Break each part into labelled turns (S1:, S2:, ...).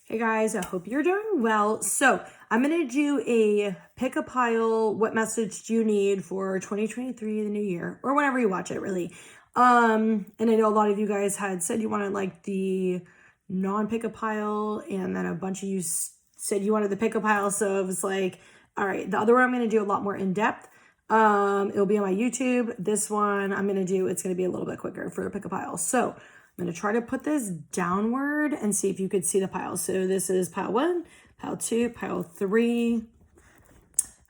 S1: Hey guys, I hope you're doing well. So I'm going to do a pick a pile. What message do you need for 2023, the new year, or whenever you watch it, really. And I know a lot of you guys had said you wanted like the non-pick a pile, and then a bunch of you said you wanted the pick a pile. So it was like, all right, the other one I'm going to do a lot more in depth. It'll be on my YouTube. This one it's going to be a little bit quicker for a pick a pile. So I'm going to try to put this downward and see if you could see the piles. So this is pile 1, pile 2, pile 3.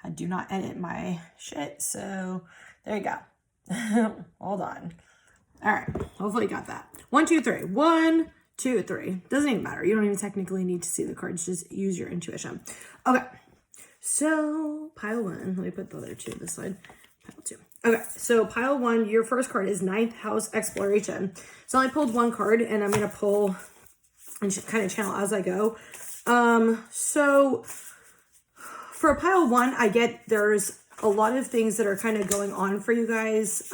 S1: I do not edit my shit, so there you go. Hold on. All right, hopefully you got that. 1, 2, 3. 1, 2, 3. Doesn't even matter. You don't even technically need to see the cards. Just use your intuition. Okay, so pile 1. Let me put the other 2 this side. Pile 2. Okay, so pile 1, your first card is Ninth House Exploration. So I pulled one card, and I'm going to pull and kind of channel as I go. So for pile 1, I get there's a lot of things that are kind of going on for you guys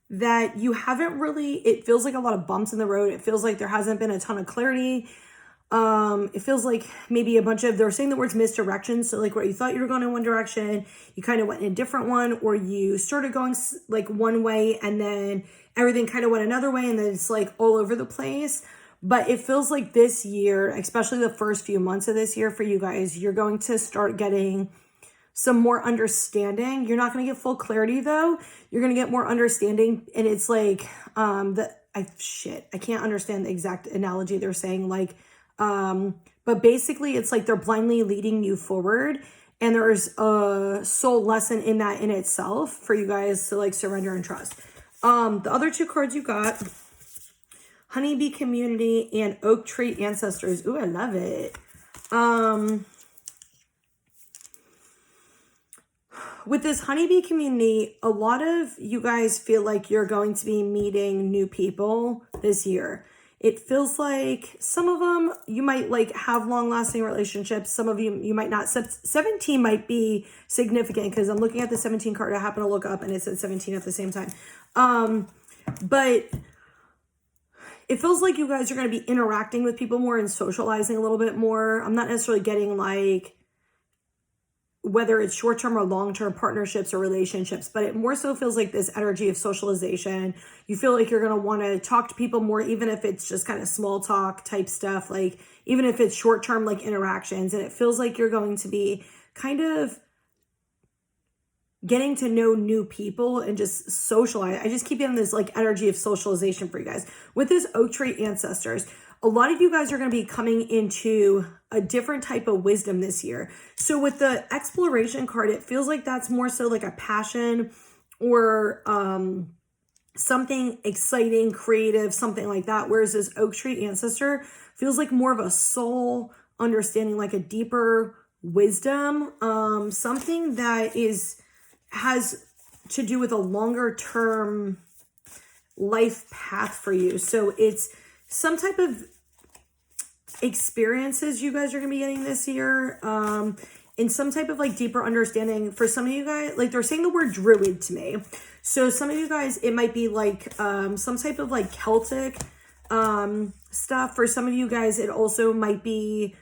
S1: that you haven't really, it feels like a lot of bumps in the road. It feels like there hasn't been a ton of clarity. It feels like maybe they're saying the words misdirection. So like where you thought you were going in one direction, you kind of went in a different one, or you started going like one way and then everything kind of went another way, and then it's like all over the place. But it feels like this year, especially the first few months of this year for you guys, you're going to start getting some more understanding. You're not going to get full clarity though. You're going to get more understanding. And it's like, I can't understand the exact analogy they're saying. Like, but basically it's like they're blindly leading you forward, and there's a soul lesson in that in itself for you guys to like surrender and trust. The other 2 cards you got, Honeybee Community and Oak Tree Ancestors. Ooh, I love it. With this Honeybee Community, a lot of you guys feel like you're going to be meeting new people this year. It feels like some of them, you might like have long-lasting relationships. Some of you might not. 17 might be significant because I'm looking at the 17 card. I happen to look up and it said 17 at the same time. But it feels like you guys are going to be interacting with people more and socializing a little bit more. I'm not necessarily getting like whether it's short-term or long-term partnerships or relationships, but it more so feels like this energy of socialization. You feel like you're going to want to talk to people more, even if it's just kind of small talk type stuff, like even if it's short-term like interactions. And it feels like you're going to be kind of getting to know new people and just socialize. I just keep getting this like energy of socialization for you guys. With this Oak Tree Ancestors, a lot of you guys are going to be coming into a different type of wisdom this year. So with the exploration card, it feels like that's more so like a passion or something exciting, creative, something like that. Whereas this Oak Tree Ancestor feels like more of a soul understanding, like a deeper wisdom, something that has to do with a longer term life path for you. So it's some type of experiences you guys are gonna be getting this year, in some type of like deeper understanding. For some of you guys, like they're saying the word druid to me. So some of you guys, it might be like some type of like Celtic stuff. For some of you guys, it also might be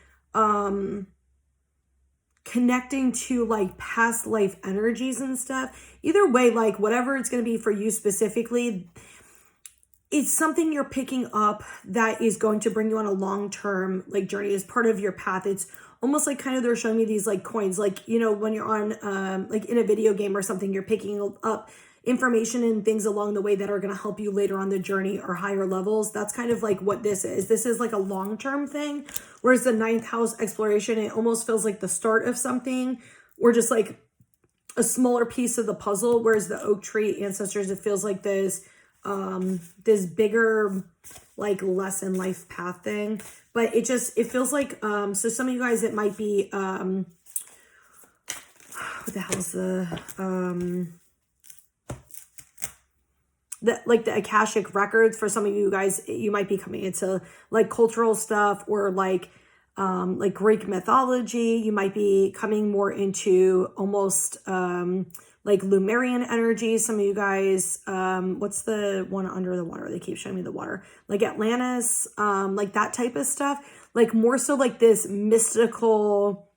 S1: connecting to like past life energies and stuff. Either way, like whatever it's going to be for you specifically, it's something you're picking up that is going to bring you on a long-term like journey as part of your path. It's almost like kind of they're showing me these like coins, like, you know, when you're on like in a video game or something, you're picking up information and things along the way that are going to help you later on the journey or higher levels. That's kind of like what this is. This is like a long-term thing. Whereas the 9th house exploration, it almost feels like the start of something or just like a smaller piece of the puzzle. Whereas the Oak Tree Ancestors, it feels like this bigger like lesson life path thing. But it feels like so some of you guys, it might be what the hell is the Akashic records. For some of you guys, you might be coming into like cultural stuff or like Greek mythology. You might be coming more into almost like Lumerian energy. Some of you guys, what's the one under the water? They keep showing me the water, like Atlantis, like that type of stuff, like more so like this mystical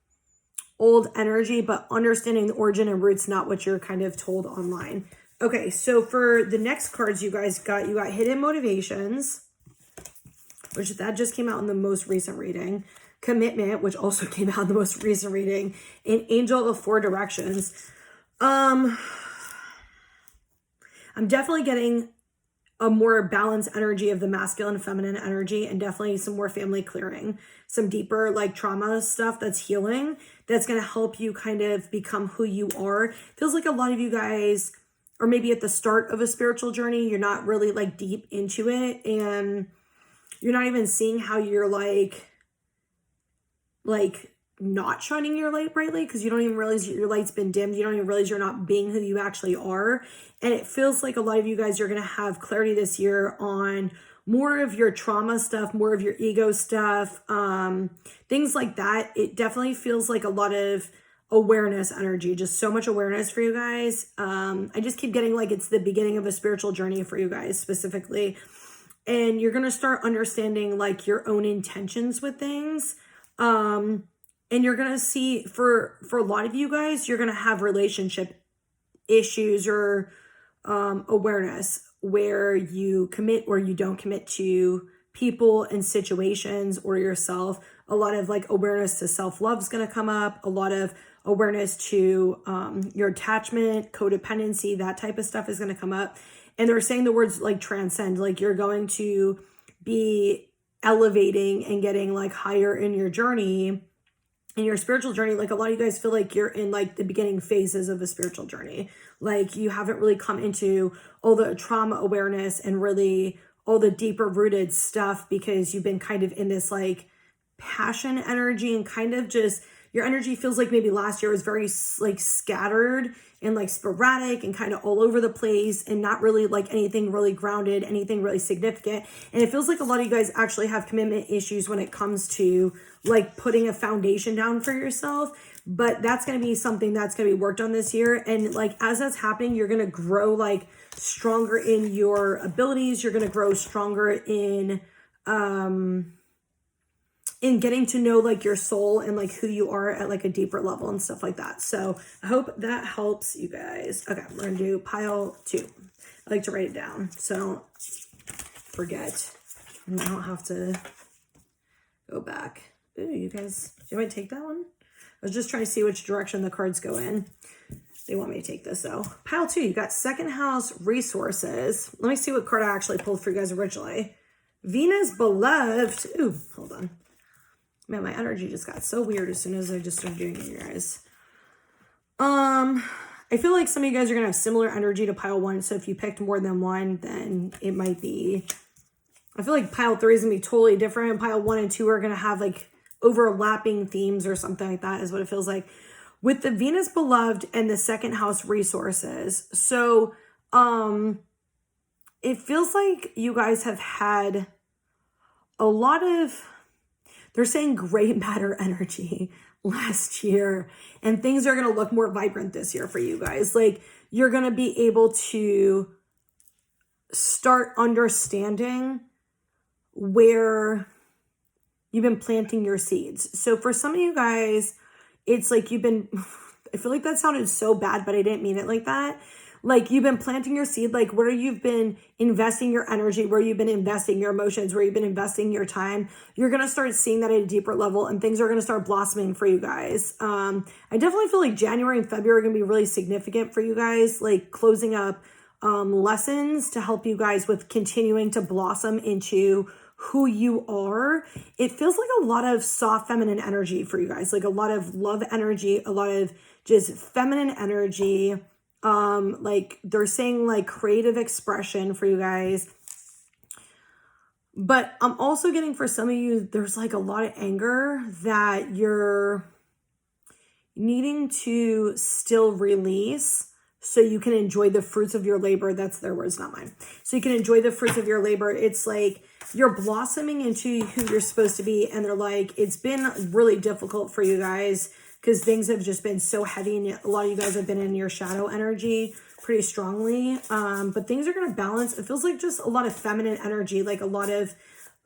S1: old energy, but understanding the origin and roots, not what you're kind of told online. Okay, so for the next cards you guys got, you got Hidden Motivations, which that just came out in the most recent reading. Commitment, which also came out in the most recent reading. And Angel of Four Directions. I'm definitely getting a more balanced energy of the masculine and feminine energy, and definitely some more family clearing, some deeper like trauma stuff that's healing, that's going to help you kind of become who you are. Feels like a lot of you guys, or maybe at the start of a spiritual journey, you're not really like deep into it, and you're not even seeing how you're like not shining your light brightly, because you don't even realize your light's been dimmed. You don't even realize you're not being who you actually are. And it feels like a lot of you guys are going to have clarity this year on more of your trauma stuff, more of your ego stuff, things like that. It definitely feels like a lot of awareness energy, just so much awareness for you guys. I just keep getting like it's the beginning of a spiritual journey for you guys specifically. And you're going to start understanding like your own intentions with things. And you're going to see for a lot of you guys, you're going to have relationship issues or awareness where you commit or you don't commit to people and situations or yourself. A lot of like awareness to self-love is going to come up. A lot of awareness to your attachment, codependency, that type of stuff is going to come up. And they're saying the words like transcend, like you're going to be elevating and getting like higher in your journey, in your spiritual journey. Like a lot of you guys feel like you're in like the beginning phases of a spiritual journey. Like you haven't really come into all the trauma awareness and really all the deeper rooted stuff, because you've been kind of in this like passion energy, and kind of just your energy feels like maybe last year was very like scattered and like sporadic and kind of all over the place, and not really like anything really grounded, anything really significant. And it feels like a lot of you guys actually have commitment issues when it comes to like putting a foundation down for yourself. But that's going to be something that's going to be worked on this year. And like as that's happening, you're going to grow like stronger in your abilities. You're going to grow stronger in getting to know like your soul and like who you are at like a deeper level and stuff like that. So I hope that helps you guys. Okay, we're gonna do pile 2. I like to write it down so I don't forget and I don't have to go back. Ooh, you guys, do you want to take that one? I was just trying to see which direction the cards go in. They want me to take this though. Pile 2, you got second house resources. Let me see what card I actually pulled for you guys originally. Venus Beloved. Ooh, hold on. Man, my energy just got so weird as soon as I just started doing it, you guys. I feel like some of you guys are going to have similar energy to pile 1. So if you picked more than one, then it might be... I feel like pile 3 is going to be totally different. And pile 1 and 2 are going to have like overlapping themes or something like that is what it feels like. With the Venus Beloved and the second house resources. So it feels like you guys have had a lot of... They're saying gray matter energy last year, and things are going to look more vibrant this year for you guys. Like you're going to be able to start understanding where you've been planting your seeds. So for some of you guys, it's like you've been, I feel like that sounded so bad, but I didn't mean it like that. Like you've been planting your seed, like where you've been investing your energy, where you've been investing your emotions, where you've been investing your time. You're going to start seeing that at a deeper level, and things are going to start blossoming for you guys. I definitely feel like January and February are going to be really significant for you guys, like closing up lessons to help you guys with continuing to blossom into who you are. It feels like a lot of soft feminine energy for you guys, like a lot of love energy, a lot of just feminine energy. Like they're saying like creative expression for you guys. But I'm also getting for some of you, there's like a lot of anger that you're needing to still release so you can enjoy the fruits of your labor. That's their words, not mine. So you can enjoy the fruits of your labor. It's like you're blossoming into who you're supposed to be. And they're like, it's been really difficult for you guys because things have just been so heavy and a lot of you guys have been in your shadow energy pretty strongly. But things are going to balance. It feels like just a lot of feminine energy, like a lot of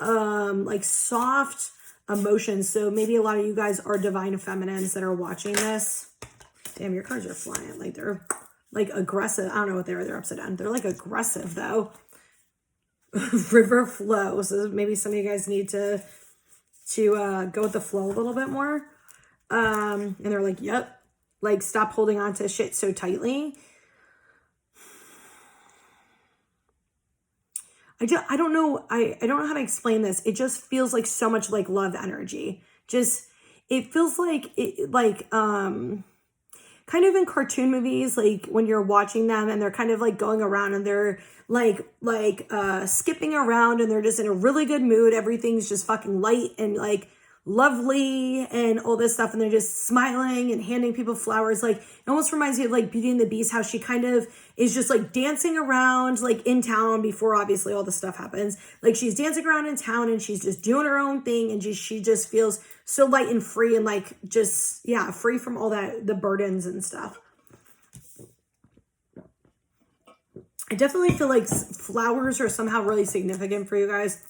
S1: like soft emotions. So maybe a lot of you guys are divine feminines that are watching this. Damn, your cards are flying. Like they're like aggressive. I don't know what they are. They're upside down. They're like aggressive though. River flow. So maybe some of you guys need to go with the flow a little bit more. And they're like, yep, like stop holding on to shit so tightly. I don't know. I don't know how to explain this. It just feels like so much like love energy. Just, it feels like kind of in cartoon movies, like when you're watching them and they're kind of like going around and they're like skipping around and they're just in a really good mood. Everything's just fucking light and like lovely and all this stuff. And they're just smiling and handing people flowers. Like it almost reminds me of like Beauty and the Beast, how she kind of is just like dancing around like in town before obviously all this stuff happens. Like she's dancing around in town and she's just doing her own thing. And she just feels so light and free and like just, yeah, free from all that, the burdens and stuff. I definitely feel like flowers are somehow really significant for you guys.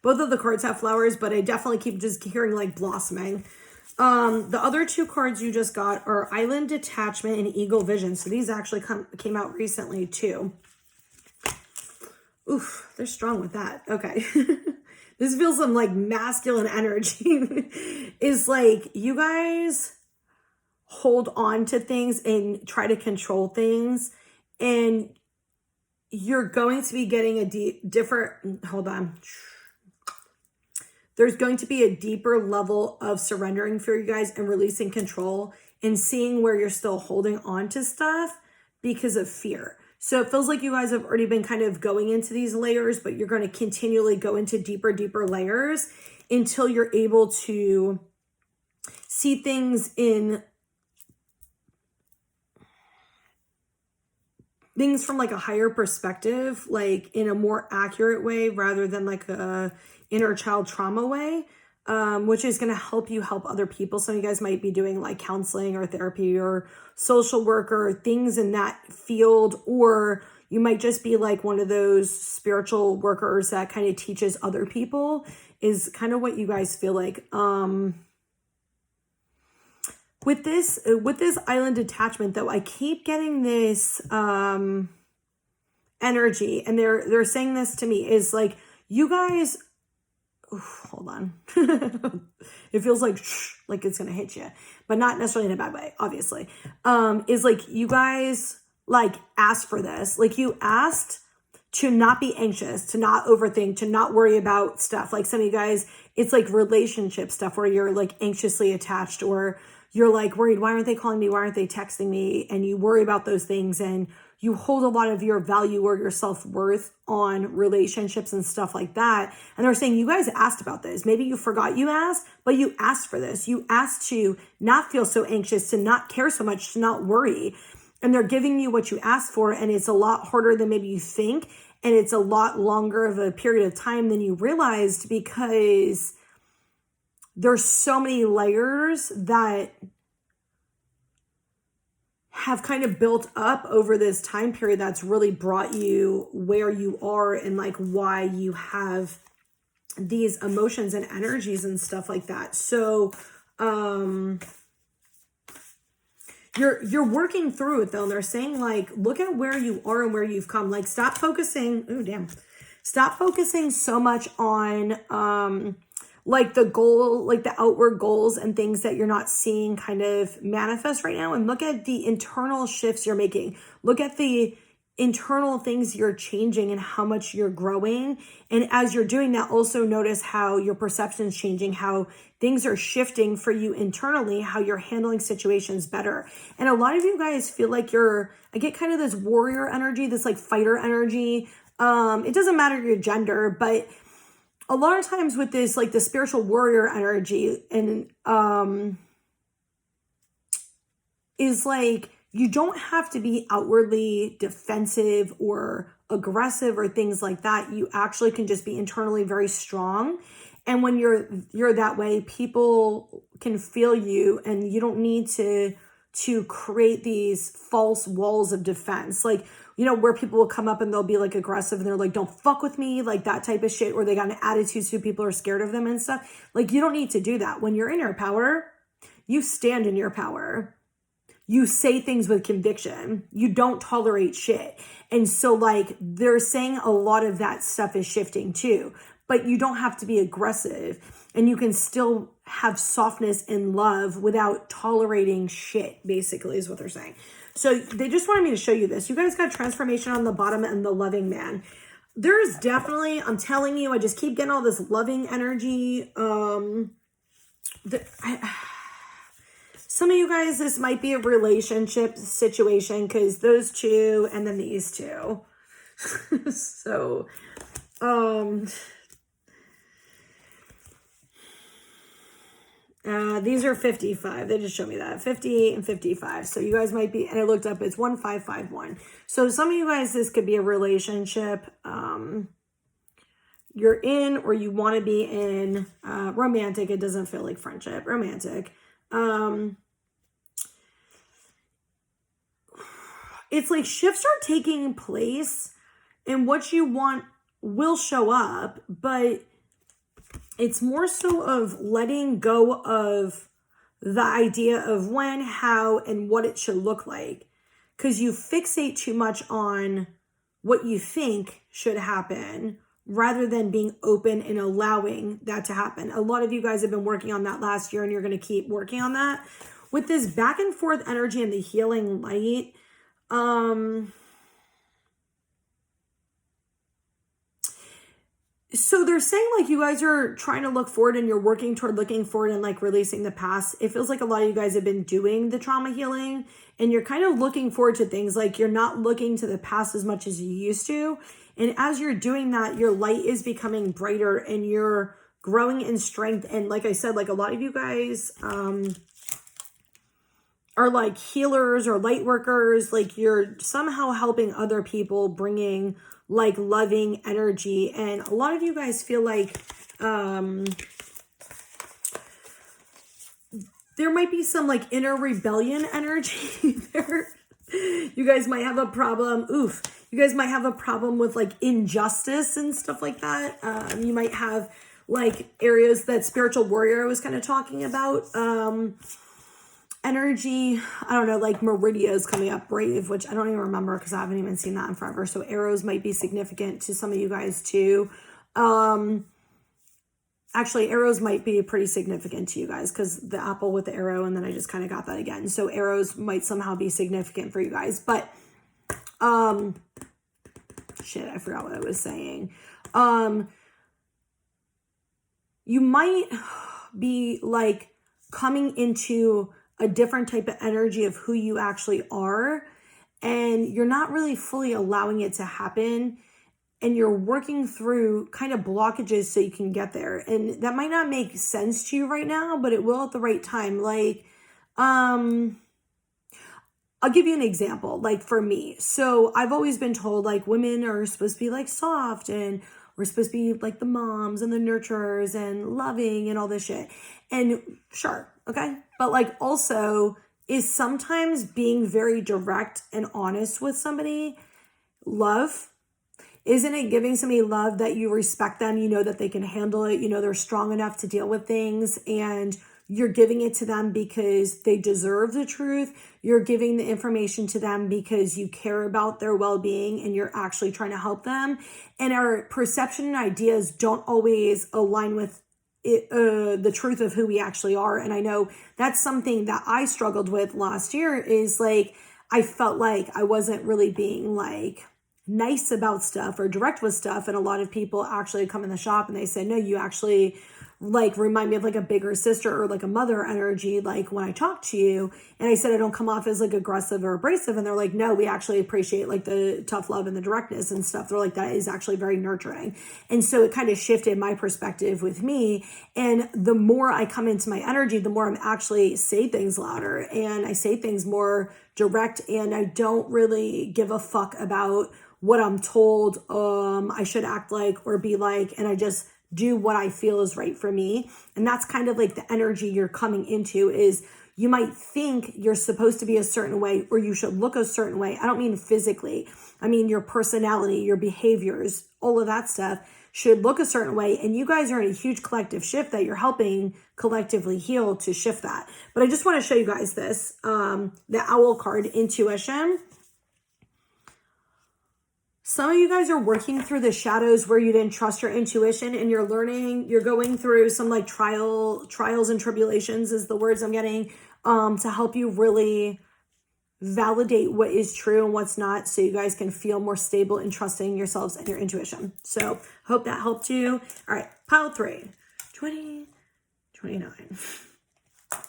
S1: Both of the cards have flowers, but I definitely keep just hearing like blossoming. The other two cards you just got are Island Detachment and Eagle Vision. So these actually came out recently too. Oof, they're strong with that. Okay. This feels some like masculine energy. Is like you guys hold on to things and try to control things, and you're going to be getting a different, hold on. There's going to be a deeper level of surrendering for you guys and releasing control and seeing where you're still holding on to stuff because of fear. So it feels like you guys have already been kind of going into these layers, but you're going to continually go into deeper layers until you're able to see things from like a higher perspective, like in a more accurate way rather than like a inner child trauma way, which is going to help you help other people. Some of you guys might be doing like counseling or therapy or social work or things in that field, or you might just be like one of those spiritual workers that kind of teaches other people, is kind of what you guys feel like. With this Island Detachment though, I keep getting this energy, and they're saying this to me is like you guys. Oof, hold on. It feels like it's gonna hit you, but not necessarily in a bad way, obviously. Is like you guys like asked for this. Like you asked to not be anxious, to not overthink, to not worry about stuff. Like some of you guys, it's like relationship stuff where you're like anxiously attached, or you're like worried, why aren't they calling me? Why aren't they texting me? And you worry about those things, and you hold a lot of your value or your self-worth on relationships and stuff like that. And they're saying you guys asked about this. Maybe you forgot you asked, but you asked for this. You asked to not feel so anxious, to not care so much, to not worry. And they're giving you what you asked for, and it's a lot harder than maybe you think. And it's a lot longer of a period of time than you realized, because there's so many layers that have kind of built up over this time period that's really brought you where you are, and like why you have these emotions and energies and stuff like that. So you're working through it though. And they're saying like, look at where you are and where you've come. Like stop focusing. Oh, damn. Stop focusing so much on like the goal, like the outward goals and things that you're not seeing kind of manifest right now. And look at the internal shifts you're making. Look at the internal things you're changing and how much you're growing. And as you're doing that, also notice how your perception is changing, how things are shifting for you internally, how you're handling situations better. And a lot of you guys feel like I get kind of this warrior energy, this like fighter energy. It doesn't matter your gender, but a lot of times with this, like the spiritual warrior energy, and is like, you don't have to be outwardly defensive or aggressive or things like that. You actually can just be internally very strong. And when you're that way, people can feel you, and you don't need to create these false walls of defense. Like, you know, where people will come up and they'll be like aggressive and they're like, don't fuck with me, like that type of shit, or they got an attitude so people are scared of them and stuff. Like, you don't need to do that. When you're in your power, you stand in your power. You say things with conviction. You don't tolerate shit. And so like they're saying a lot of that stuff is shifting too, but you don't have to be aggressive, and you can still have softness and love without tolerating shit, basically is what they're saying. So they just wanted me to show you this. You guys got transformation on the bottom and the loving man. There's definitely, I'm telling you, I just keep getting all this loving energy. Some of you guys, this might be a relationship situation, because those two and then these two. So, these are 55. They just showed me that 58 and 55. So you guys might be, and I looked up, it's 1551. So some of you guys, this could be a relationship you're in, or you want to be in. Romantic. It doesn't feel like friendship. Romantic. It's like shifts are taking place, and what you want will show up, but it's more so of letting go of the idea of when, how, and what it should look like. Because you fixate too much on what you think should happen rather than being open and allowing that to happen. A lot of you guys have been working on that last year, and you're going to keep working on that. With this back and forth energy and the healing light, so they're saying like you guys are trying to look forward, and you're working toward looking forward and like releasing the past. It feels like a lot of you guys have been doing the trauma healing, and you're kind of looking forward to things. Like, you're not looking to the past as much as you used to. And as you're doing that, your light is becoming brighter, and you're growing in strength. And like I said, like a lot of you guys, are like healers or light workers. Like, you're somehow helping other people, bringing like loving energy. And a lot of you guys feel like there might be some like inner rebellion energy there. You guys might have a problem. You guys might have a problem with like injustice and stuff like that. You might have like areas that Spiritual Warrior was kind of talking about. Energy, I don't know, like Meridia is coming up, Brave, which I don't even remember because I haven't even seen that in forever. So arrows might be significant to some of you guys too. Actually, arrows might be pretty significant to you guys, because the apple with the arrow, and then I just kind of got that again. So arrows might somehow be significant for you guys. But, shit, I forgot what I was saying. You might be like coming into a different type of energy of who you actually are, and you're not really fully allowing it to happen, and you're working through kind of blockages so you can get there. And that might not make sense to you right now, but it will at the right time. Like, I'll give you an example. Like, for me, so I've always been told like women are supposed to be like soft, and we're supposed to be like the moms and the nurturers and loving and all this shit. And sure, okay. But like, also, is sometimes being very direct and honest with somebody love? Isn't it giving somebody love that you respect them, you know that they can handle it, you know they're strong enough to deal with things, and you're giving it to them because they deserve the truth. You're giving the information to them because you care about their well-being, and you're actually trying to help them. And our perception and ideas don't always align with the truth of who we actually are. And I know that's something that I struggled with last year, is like, I felt like I wasn't really being like nice about stuff or direct with stuff. And a lot of people actually come in the shop and they say, no, you actually like remind me of like a bigger sister or like a mother energy, like when I talk to you. And I said, I don't come off as like aggressive or abrasive. And they're like, no, we actually appreciate like the tough love and the directness and stuff. They're like, that is actually very nurturing. And so it kind of shifted my perspective with me. And the more I come into my energy, the more I'm actually say things louder, and I say things more direct, and I don't really give a fuck about what I'm told I should act like or be like, and I just do what I feel is right for me. And that's kind of like the energy you're coming into. Is you might think you're supposed to be a certain way or you should look a certain way. I don't mean physically. I mean your personality, your behaviors, all of that stuff should look a certain way. And you guys are in a huge collective shift that you're helping collectively heal to shift that. But I just want to show you guys this, the owl card, intuition. Some of you guys are working through the shadows where you didn't trust your intuition, and you're learning, you're going through some like trials and tribulations is the words I'm getting, to help you really validate what is true and what's not, so you guys can feel more stable in trusting yourselves and your intuition. So hope that helped you. All right, pile 3, 20, 29.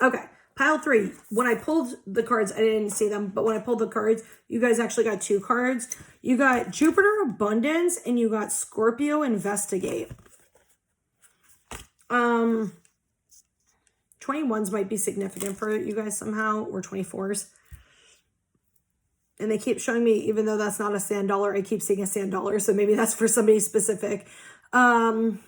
S1: Okay, pile 3. When I pulled the cards, I didn't see them, but when I pulled the cards, you guys actually got 2 cards. You got Jupiter Abundance and you got Scorpio Investigate. 21s might be significant for you guys somehow, or 24s. And they keep showing me, even though that's not a sand dollar, I keep seeing a sand dollar. So maybe that's for somebody specific. You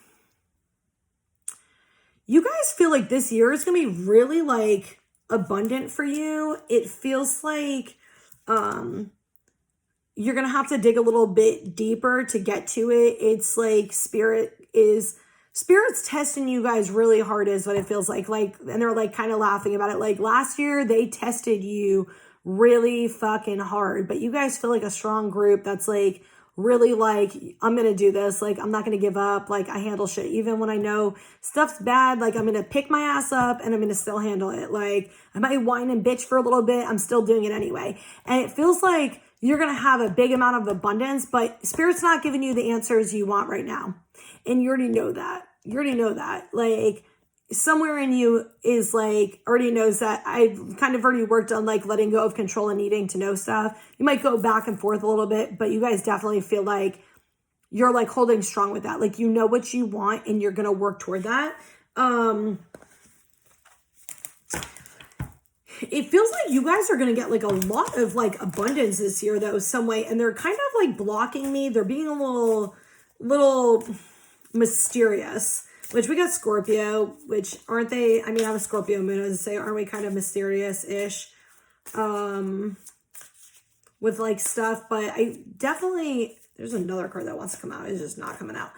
S1: guys feel like this year is going to be really like abundant for you. It feels like you're going to have to dig a little bit deeper to get to it. It's like Spirit's testing you guys really hard is what it feels like. And they're like kind of laughing about it. Like last year they tested you really fucking hard, but you guys feel like a strong group that's like really like, I'm gonna do this, like I'm not gonna give up, like I handle shit even when I know stuff's bad, like I'm gonna pick my ass up and I'm gonna still handle it. Like I might whine and bitch for a little bit, I'm still doing it anyway. And it feels like you're gonna have a big amount of abundance, but Spirit's not giving you the answers you want right now, and you already know that. Like somewhere in you is like already knows that. I've kind of already worked on like letting go of control and needing to know stuff. You might go back and forth a little bit, but you guys definitely feel like you're like holding strong with that. Like you know what you want and you're going to work toward that. It feels like you guys are going to get like a lot of like abundance this year though, some way. And they're kind of like blocking me. They're being a little mysterious. Which we got Scorpio, which aren't they? I mean, I have a Scorpio moon, as I say, aren't we kind of mysterious-ish with like stuff? But I definitely, there's another card that wants to come out. It's just not coming out.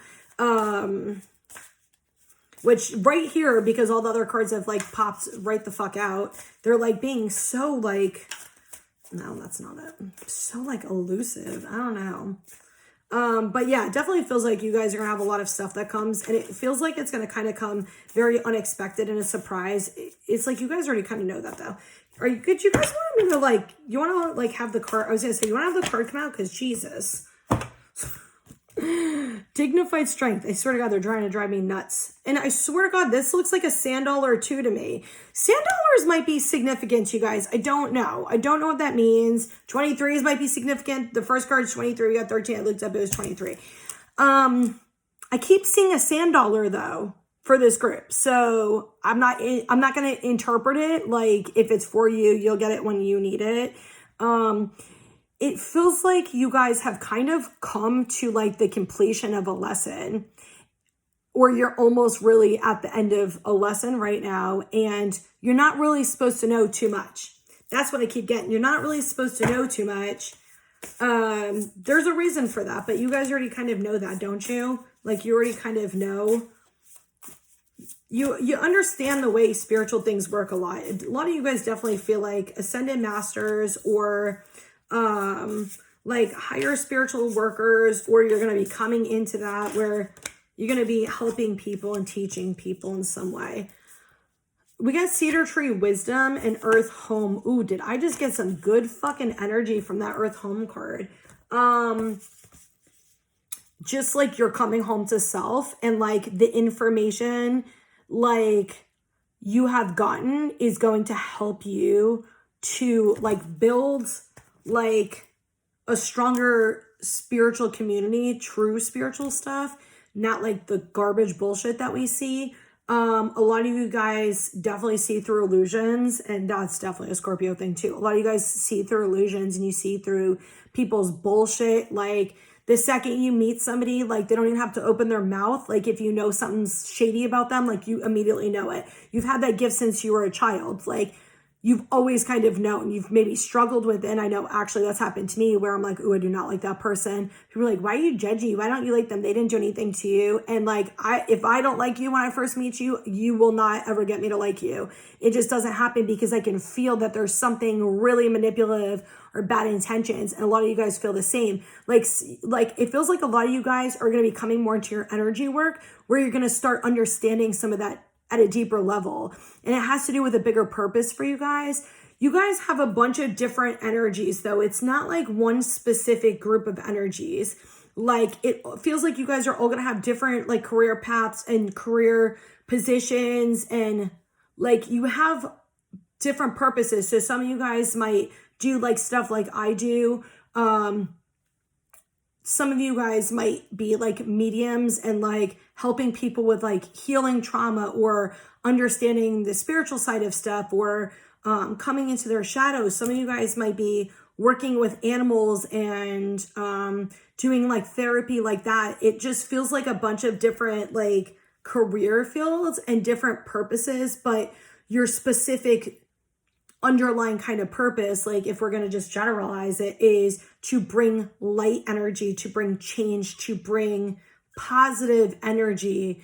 S1: Which right here, because all the other cards have like popped right the fuck out, they're like being so like, no, that's not it. So like elusive. I don't know. But yeah, it definitely feels like you guys are gonna have a lot of stuff that comes, and it feels like it's gonna kind of come very unexpected and a surprise. It's like you guys already kind of know that though. Are you good? You guys want me to like, you want to like have the card? I was gonna say, you want to have the card come out? Because Jesus. Dignified strength. I swear to God, they're trying to drive me nuts. And I swear to God, this looks like a sand dollar or 2 to me. Sand dollars might be significant to you guys. I don't know. I don't know what that means. 23s might be significant. The first card is 23. We got 13. I looked up. It was 23. I keep seeing a sand dollar though for this group. So I'm not going to interpret it like if it's for you, you'll get it when you need it. It feels like you guys have kind of come to like the completion of a lesson, or you're almost really at the end of a lesson right now, and you're not really supposed to know too much. That's what I keep getting. You're not really supposed to know too much. There's a reason for that, but you guys already kind of know that, don't you? Like you already kind of know. You understand the way spiritual things work a lot. A lot of you guys definitely feel like ascended masters or like higher spiritual workers, or you're going to be coming into that where you're going to be helping people and teaching people in some way. We got Cedar Tree Wisdom and Earth Home. Ooh, did I just get some good fucking energy from that Earth Home card? Just like you're coming home to self, and like the information like you have gotten is going to help you to like build like a stronger spiritual community, true spiritual stuff, not like the garbage bullshit that we see. A lot of you guys definitely see through illusions, and that's definitely a Scorpio thing too. A lot of you guys see through illusions and you see through people's bullshit. Like the second you meet somebody, like they don't even have to open their mouth. Like if you know something's shady about them, like you immediately know it. You've had that gift since you were a child. Like you've always kind of known. You've maybe struggled with it. And I know actually that's happened to me where I'm like, oh, I do not like that person. People are like, why are you judging? Why don't you like them? They didn't do anything to you. And like, if I don't like you when I first meet you, you will not ever get me to like you. It just doesn't happen because I can feel that there's something really manipulative or bad intentions. And a lot of you guys feel the same. Like it feels like a lot of you guys are going to be coming more into your energy work where you're going to start understanding some of that at a deeper level. And it has to do with a bigger purpose for you guys. You guys have a bunch of different energies though. It's not like one specific group of energies. Like it feels like you guys are all going to have different like career paths and career positions, and like you have different purposes. So some of you guys might do like stuff like I do. Some of you guys might be like mediums and like helping people with like healing trauma or understanding the spiritual side of stuff, or coming into their shadows. Some of you guys might be working with animals and doing like therapy like that. It just feels like a bunch of different like career fields and different purposes, but your specific underlying kind of purpose, like if we're going to just generalize it, is to bring light energy, to bring change, to bring positive energy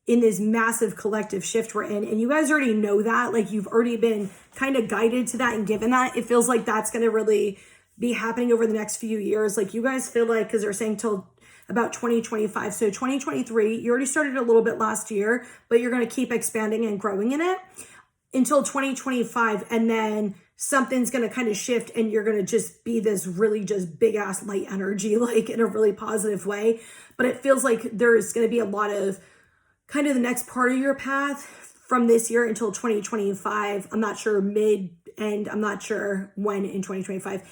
S1: in this massive collective shift we're in. And you guys already know that, like you've already been kind of guided to that and given that. It feels like that's going to really be happening over the next few years. Like you guys feel like, because they're saying till about 2025. So 2023, you already started a little bit last year, but you're going to keep expanding and growing in it until 2025, and then something's going to kind of shift and you're going to just be this really just big ass light energy, like in a really positive way. But it feels like there's going to be a lot of kind of the next part of your path from this year until 2025. I'm not sure end, I'm not sure when in 2025.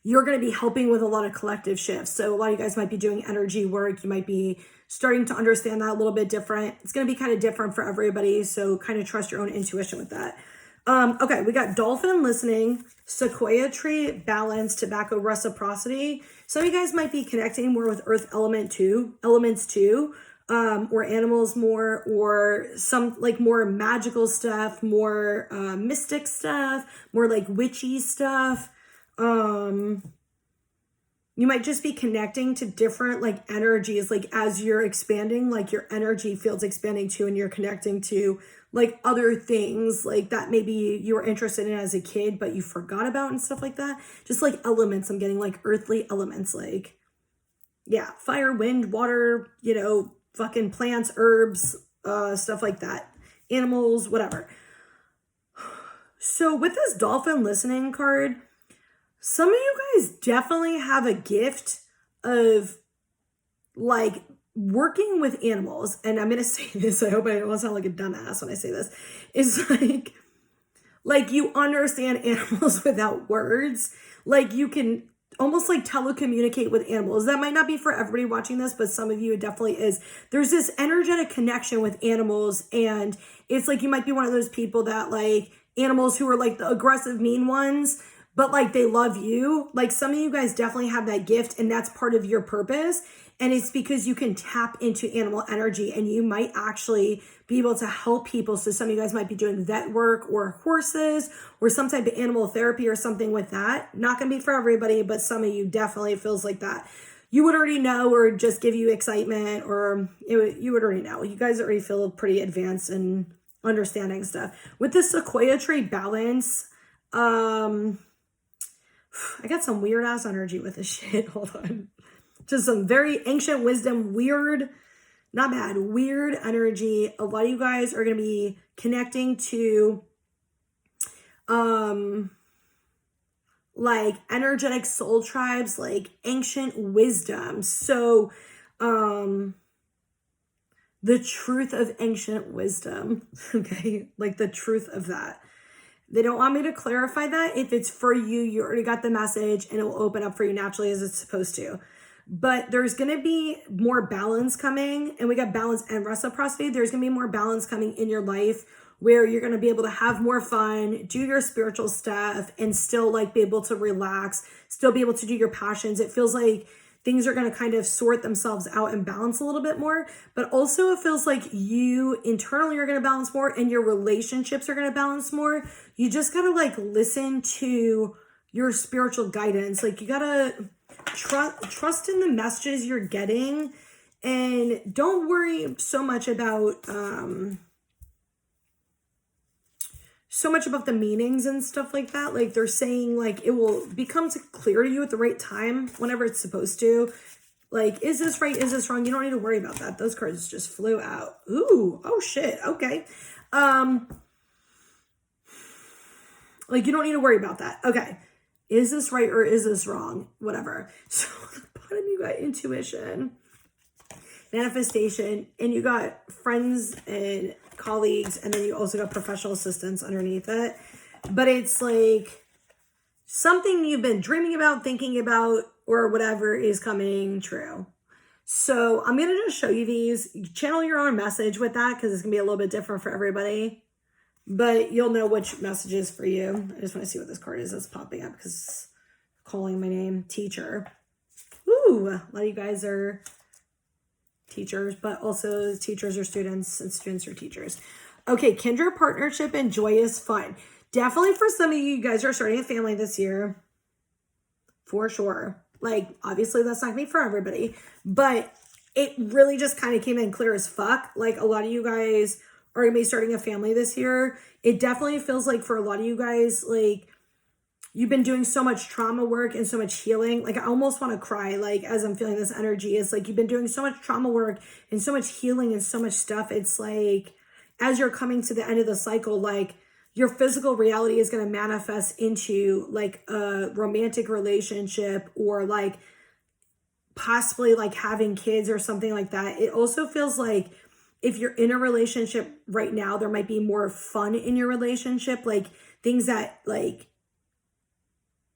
S1: You're going to be helping with a lot of collective shifts. So a lot of you guys might be doing energy work. You might be starting to understand that a little bit different. It's going to be kind of different for everybody. So kind of trust your own intuition with that. Okay, we got dolphin listening, sequoia tree, balance, tobacco, reciprocity. Some of you guys might be connecting more with earth elements too, or animals more, or some like more magical stuff, more mystic stuff, more like witchy stuff. You might just be connecting to different like energies, like as you're expanding, like your energy field's expanding too, and you're connecting to like other things like that maybe you were interested in as a kid, but you forgot about and stuff like that. Just like elements, I'm getting like earthly elements, like, yeah, fire, wind, water, fucking plants, herbs, stuff like that, animals, whatever. So with this dolphin listening card, some of you guys definitely have a gift of like working with animals. And I'm going to say this, I hope I don't sound like a dumbass when I say this. It's like you understand animals without words. Like you can almost like telecommunicate with animals. That might not be for everybody watching this, but some of you it definitely is. There's this energetic connection with animals, and it's like you might be one of those people that like animals who are like the aggressive, mean ones, but like they love you. Like some of you guys definitely have that gift, and that's part of your purpose. And it's because you can tap into animal energy, and you might actually be able to help people. So some of you guys might be doing vet work or horses or some type of animal therapy or something with that. Not going to be for everybody, but some of you definitely feels like that. You would already know, or just give you excitement, or you would already know. You guys already feel pretty advanced in understanding stuff. With the sequoia tree balance, I got some weird ass energy with this shit. Hold on. Just some very ancient wisdom, weird, not bad, weird energy. A lot of you guys are going to be connecting to like energetic soul tribes, like ancient wisdom. So the truth of ancient wisdom, okay? Like the truth of that. They don't want me to clarify that. If it's for you, you already got the message, and it will open up for you naturally as it's supposed to. but there's going to be more balance coming, and we got balance and reciprocity. There's going to be more balance coming in your life where you're going to be able to have more fun, do your spiritual stuff, and still like be able to relax, still be able to do your passions. It feels like things are going to kind of sort themselves out and balance a little bit more, but also it feels like you internally are going to balance more and your relationships are going to balance more. You just got to like listen to your spiritual guidance. Like you got to trust in the messages you're getting, and don't worry so much about the meanings and stuff like that. Like they're saying like it will become clear to you at the right time whenever it's supposed to. Like, is this right? Is this wrong? You don't need to worry about that. Those cards just flew out. Ooh, oh shit. Okay. Like you don't need to worry about that. Okay. Is this right or is this wrong? Whatever. So at the bottom you got intuition, manifestation, and you got friends and colleagues, and then you also got professional assistants underneath it. But it's like something you've been dreaming about, thinking about, or whatever is coming true. So I'm going to just show you these. You channel your own message with that because it's going to be a little bit different for everybody. But you'll know which message is for you. I just want to see what this card is that's popping up because it's calling my name. Teacher. Ooh, a lot of you guys are teachers, but also teachers are students and students are teachers. Okay, kindred partnership and joyous fun. Definitely for some of you guys are starting a family this year. For sure. Like, obviously that's not gonna be for everybody, but it really just kind of came in clear as fuck. Like a lot of you guys are gonna be starting a family this year. It definitely feels like for a lot of you guys, like you've been doing so much trauma work and so much healing. Like I almost want to cry, like as I'm feeling this energy. It's like you've been doing so much trauma work and so much healing and so much stuff. It's like as you're coming to the end of the cycle, like your physical reality is going to manifest into like a romantic relationship or like possibly like having kids or something like that. It also feels like if you're in a relationship right now, there might be more fun in your relationship, like things that like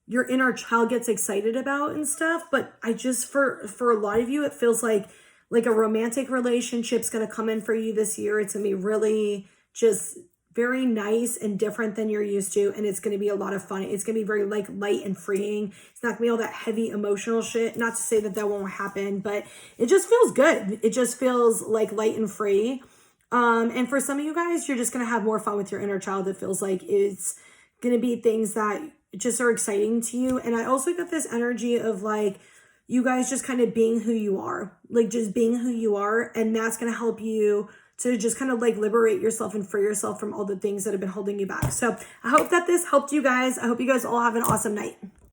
S1: your inner child gets excited about and stuff. But I just, for a lot of you, it feels like a romantic relationship's going to come in for you this year. It's going to be really just very nice and different than you're used to. And it's going to be a lot of fun. It's going to be very like light and freeing. It's not going to be all that heavy emotional shit. Not to say that that won't happen, but it just feels good. It just feels like light and free. And for some of you guys, you're just going to have more fun with your inner child. It feels like it's going to be things that just are exciting to you. And I also got this energy of like you guys just kind of being who you are, like just being who you are. And that's going to help you to just kind of like liberate yourself and free yourself from all the things that have been holding you back. So I hope that this helped you guys. I hope you guys all have an awesome night.